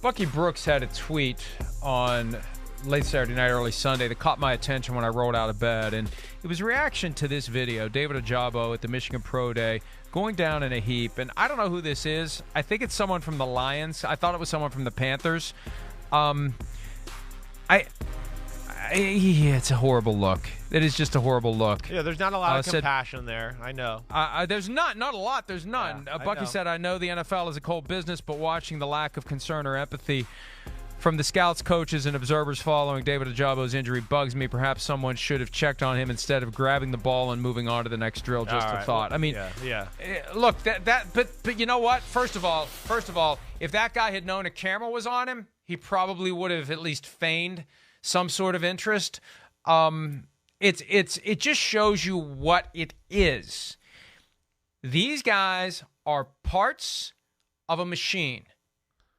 Bucky Brooks had a tweet on late Saturday night, early Sunday that caught my attention when I rolled out of bed, and it was a reaction to this video. David Ojabo at the Michigan Pro Day going down in a heap, and I don't know who this is. I think it's someone from the Lions. I thought it was someone from the Panthers. It's a horrible look. It is just a horrible look. Yeah, there's not a lot of compassion there. I know. There's not a lot. There's none. Yeah, Bucky said, I know the NFL is a cold business, but watching the lack of concern or empathy from the scouts, coaches, and observers following David Ojabo's injury bugs me. Perhaps someone should have checked on him instead of grabbing the ball and moving on to the next drill. Just a thought. I mean, look, but you know what? First of all, if that guy had known a camera was on him, he probably would have at least feigned some sort of interest. It just shows you what it is. These guys are parts of a machine.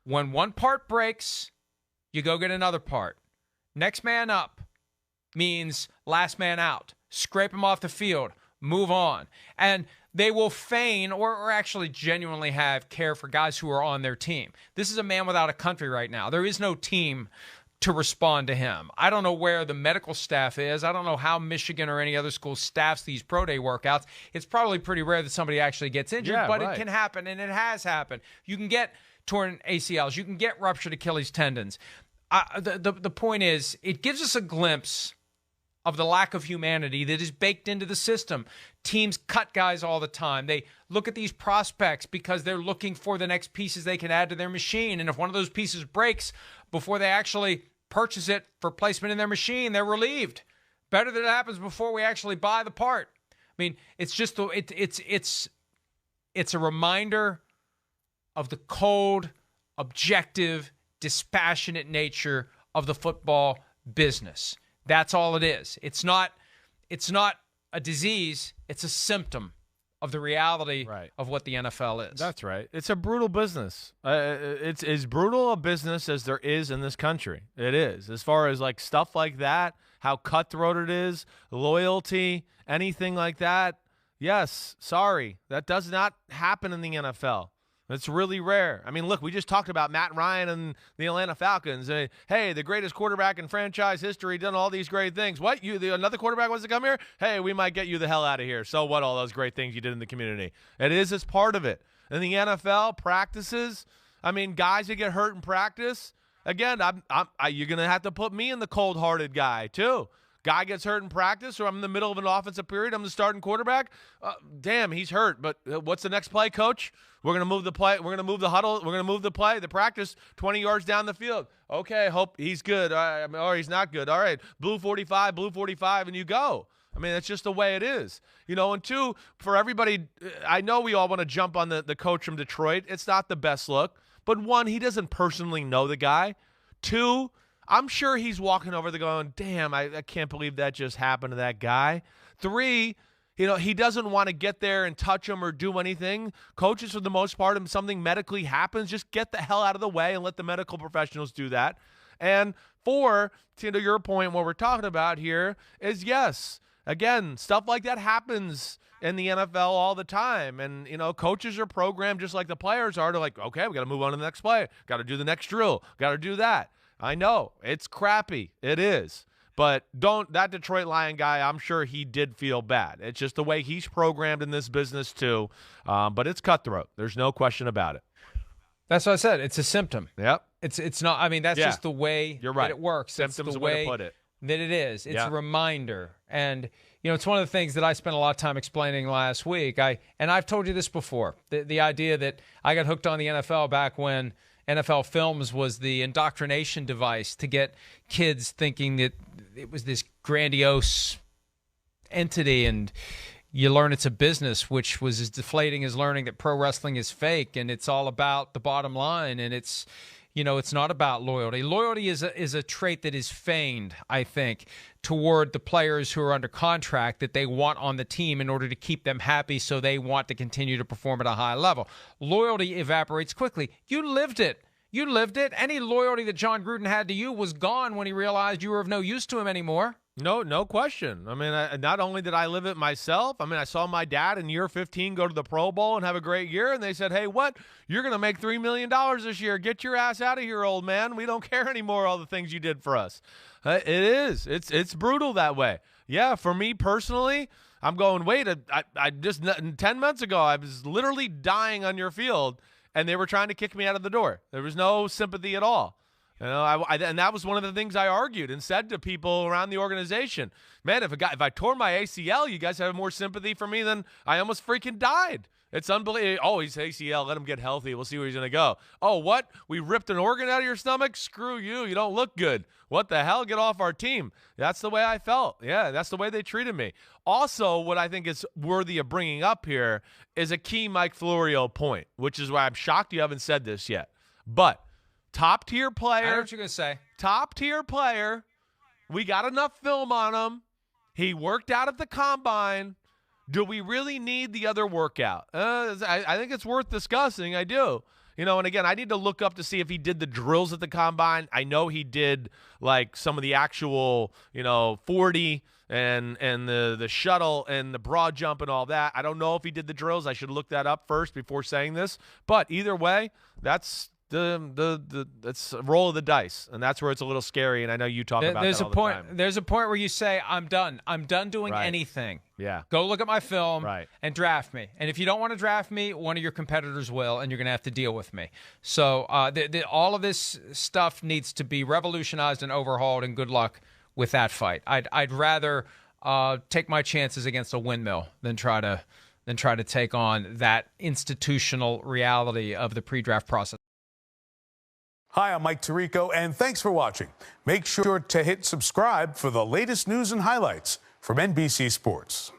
When one part breaks, you go get another part. Next man up means last man out. Scrape him off the field. Move on. And they will feign or actually genuinely have care for guys who are on their team. This is a man without a country right now. There is no team to respond to him. I don't know where the medical staff is. I don't know how Michigan or any other school staffs these pro day workouts. It's probably pretty rare that somebody actually gets injured, but it can happen, and it has happened. You can get torn ACLs. You can get ruptured Achilles tendons. The point is, it gives us a glimpse of the lack of humanity that is baked into the system. Teams cut guys all the time. They look at these prospects because they're looking for the next pieces they can add to their machine, and if one of those pieces breaks before they actually purchase it for placement in their machine, they're relieved. Better that it happens before we actually buy the part. I mean, it's just it's a reminder of the cold, objective, dispassionate nature of the football business. That's all it is. It's not a disease, it's a symptom of the reality of what the NFL is. That's right. It's a brutal business. It's as brutal a business as there is in this country. It is. As far as like stuff like that, how cutthroat it is, loyalty, anything like that. Yes, sorry. That does not happen in the NFL. It's really rare. I mean, look, we just talked about Matt Ryan and the Atlanta Falcons. Hey, the greatest quarterback in franchise history, done all these great things. What? Another quarterback wants to come here? Hey, we might get you the hell out of here. So what, all those great things you did in the community? It is as part of it. In the NFL, practices, I mean, guys that get hurt in practice, again, you're going to have to put me in the cold-hearted guy, too. Guy gets hurt in practice, or I'm in the middle of an offensive period, I'm the starting quarterback. Damn, he's hurt. But what's the next play, coach? We're going to move the play. We're going to move the huddle. We're going to move the play, the practice, 20 yards down the field. Okay, hope he's good. Or he's not good. All right, blue 45, and you go. I mean, that's just the way it is. And two, for everybody, I know we all want to jump on the coach from Detroit. It's not the best look. But one, he doesn't personally know the guy. Two, I'm sure he's walking over there going, damn, I can't believe that just happened to that guy. Three, he doesn't want to get there and touch him or do anything. Coaches, for the most part, if something medically happens, just get the hell out of the way and let the medical professionals do that. And four, to your point, what we're talking about here is, yes, again, stuff like that happens in the NFL all the time. And, coaches are programmed just like the players are to like, okay, we got to move on to the next play. Got to do the next drill. Got to do that. I know. It's crappy. It is. But that Detroit Lion guy, I'm sure he did feel bad. It's just the way he's programmed in this business too. But it's cutthroat. There's no question about it. That's what I said. It's a symptom. Yep. It's not. I mean, that's just the way You're right. that it works. Symptoms it's the way way to put it. That it is. It's a reminder. And, it's one of the things that I spent a lot of time explaining last week. I've told you this before. The idea that I got hooked on the NFL back when NFL Films was the indoctrination device to get kids thinking that it was this grandiose entity, and you learn it's a business, which was as deflating as learning that pro wrestling is fake and it's all about the bottom line, and it's not about loyalty. Loyalty is a trait that is feigned, I think, toward the players who are under contract that they want on the team in order to keep them happy, so they want to continue to perform at a high level. Loyalty evaporates quickly. You lived it. Any loyalty that John Gruden had to you was gone when he realized you were of no use to him anymore. No question. I mean, not only did I live it myself, I mean, I saw my dad in year 15 go to the Pro Bowl and have a great year, and they said, hey, what? You're going to make $3 million this year. Get your ass out of here, old man. We don't care anymore, all the things you did for us. It is. It's brutal that way. Yeah, for me personally, I'm going, wait, I just 10 months ago, I was literally dying on your field, and they were trying to kick me out of the door. There was no sympathy at all. You know, and that was one of the things I argued and said to people around the organization. Man, if I tore my ACL, you guys have more sympathy for me than I almost freaking died. It's unbelievable. Oh, he's ACL. Let him get healthy. We'll see where he's going to go. Oh, what? We ripped an organ out of your stomach? Screw you. You don't look good. What the hell? Get off our team. That's the way I felt. Yeah, that's the way they treated me. Also, what I think is worthy of bringing up here is a key Mike Florio point, which is why I'm shocked you haven't said this yet. But top-tier player. I know what you're going to say. Top-tier player. We got enough film on him. He worked out at the combine. Do we really need the other workout? I think it's worth discussing. I do. You know, and again, I need to look up to see if he did the drills at the combine. I know he did, like, some of the actual, 40 and the shuttle and the broad jump and all that. I don't know if he did the drills. I should look that up first before saying this. But either way, that's that's a roll of the dice, and that's where it's a little scary. And I know you talk about that all the time. There's a point where you say, I'm done doing anything. Yeah. Go look at my film and draft me. And if you don't want to draft me, one of your competitors will, and you're going to have to deal with me. So all of this stuff needs to be revolutionized and overhauled, and good luck with that fight. I'd rather take my chances against a windmill than try to take on that institutional reality of the pre-draft process. Hi, I'm Mike Tirico, and thanks for watching. Make sure to hit subscribe for the latest news and highlights from NBC Sports.